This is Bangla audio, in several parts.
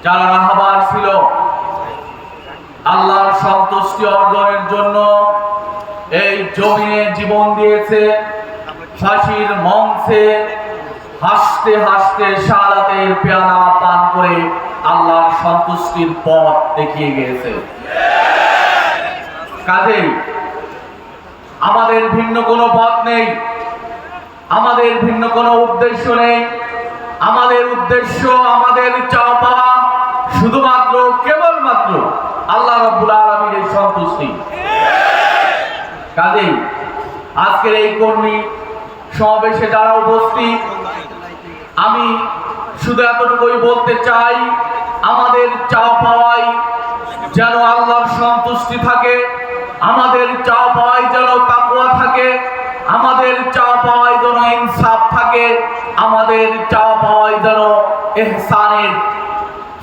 যারা রাহবার ছিল আল্লাহর সন্তুষ্টি অর্জনের জন্য এই জমিনে জীবন দিয়েছে, ফাঁসির মঞ্চে হাসতে হাসতে শাহাদাতের পেয়ালা পান করে আল্লাহর সন্তুষ্টির পথ দেখিয়ে গিয়েছে। কাজেই আমাদের ভিন্ন কোনো পথ নেই, আমাদের ভিন্ন কোনো উদ্দেশ্য নেই। আমাদের উদ্দেশ্য, আমাদের চাওয়া পাওয়া শুধুমাত্র কেবলমাত্র আল্লাহ রাব্বুল আলামিনের সন্তুষ্টি। কাজেই আজকের এই কর্মী সমাবেশে যারা উপস্থিত, আমি শুধু এতটুকুই বলতে চাই, আমাদের চাওয়া পাওয়াই যেন আল্লাহর সন্তুষ্টি থাকে, আমাদের চাওয়া পাওয়াই যেন তাকওয়া থাকে, আমাদের চাওয়া পাওয়াই যেন ইনসাফ থাকে, আমাদের চাওয়া পাওয়াই যেন ইহসানের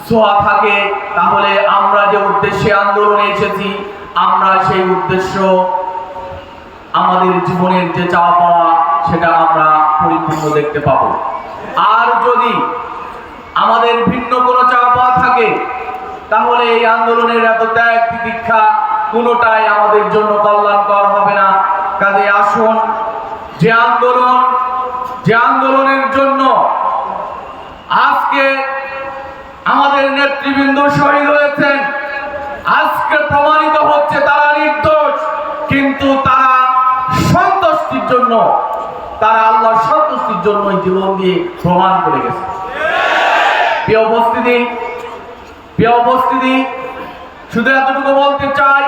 ছোঁয়া থাকে। তাহলে আমরা যে উদ্দেশ্যে আন্দোলনে এসেছি, আমরা সেই উদ্দেশ্য, আমাদের জীবনের যে চাওয়া পাওয়া, সেটা আমরা পরিপূর্ণ দেখতে পাবো। আর যদি আমাদের ভিন্ন কোনো চাওয়া পাওয়া থাকে, তাহলে এই আন্দোলনের এত ত্যাগ তিতিক্ষা কোনোটাই আমাদের জন্য কল্যাণকর হবে না। কাজে আসুন, যে আন্দোলনের জন্য আজকে আমাদের নেতৃবৃন্দ শহীদ হয়েছেন, আজকে প্রমাণিত হচ্ছে তারা নির্দোষ, কিন্তু তারা সন্তুষ্টির জন্য, তারা আল্লাহর সন্তুষ্টির জন্য জীবন দিয়ে প্রমাণ করে গেছে। প্রিয় উপস্থিতি, শুধু এতটুকু বলতে চাই,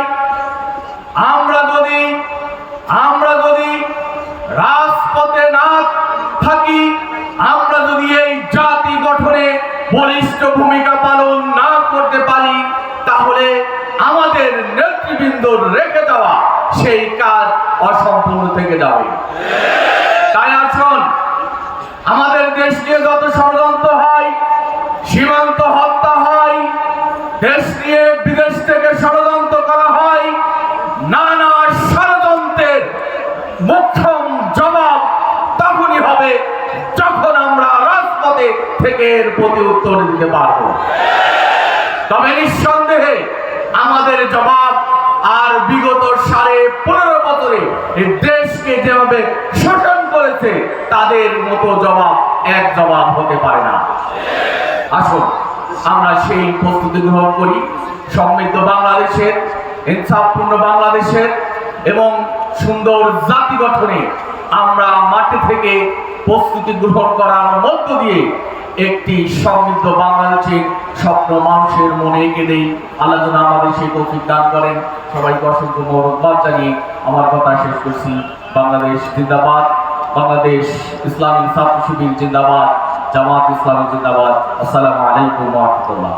আমরা যদি রাজপথে না থাকি, আমরা যদি এই জাতি গঠনে বলিষ্ঠ ভূমিকা পালন না করতে পারি, তাহলে আমাদের নেতৃবৃন্দ রেখে যাওয়া সেই কাজ অসম্পূর্ণ থেকে যাবে। তাই আসুন, আমাদের দেশ নিয়ে যত ষড়যন্ত্র হয়, সীমান্ত হত্যা হয়, দেশ নিয়ে বিদেশ থেকে ষড়যন্ত্র করা হয়, নানা ষড়যন্ত্রের মোক্ষম জবাব তখনই হবে যখন আমরা রাজপথে থেকে এর প্রতি উত্তর দিতে পারবো। তবে নিঃসন্দেহে আমাদের জবাব আর বিগত 15.5 বছরে এই দেশকে যেভাবে শোষণ করেছে, তাদের মতো জবাব এক জবাব হতে পারে না। আসুন, আমরা সেই প্রস্তুতি গ্রহণ করি, সমৃদ্ধ বাংলাদেশের, ইনসাফপূর্ণ বাংলাদেশের এবং সুন্দর জাতি গঠনে আমরা মাটি থেকে প্রস্তুতি গ্রহণ করার মধ্য দিয়ে একটি সমৃদ্ধ বাংলাদেশের স্বপ্ন মানুষের মনে এঁকে দেই। আল্লাহ যেন আমাদের সেই তৌফিক দান করেন। সবাইকে অসংখ্য মোবারকবাদ জানিয়ে আমার কথা শেষ করছি। বাংলাদেশ জিন্দাবাদ, বাংলাদেশ ইসলামী ছাত্র শিবির জিন্দাবাদ, জামাত ইসলামী জিন্দাবাদ। আসসালামু আলাইকুম ওয়া রাহমাতুল্লাহ।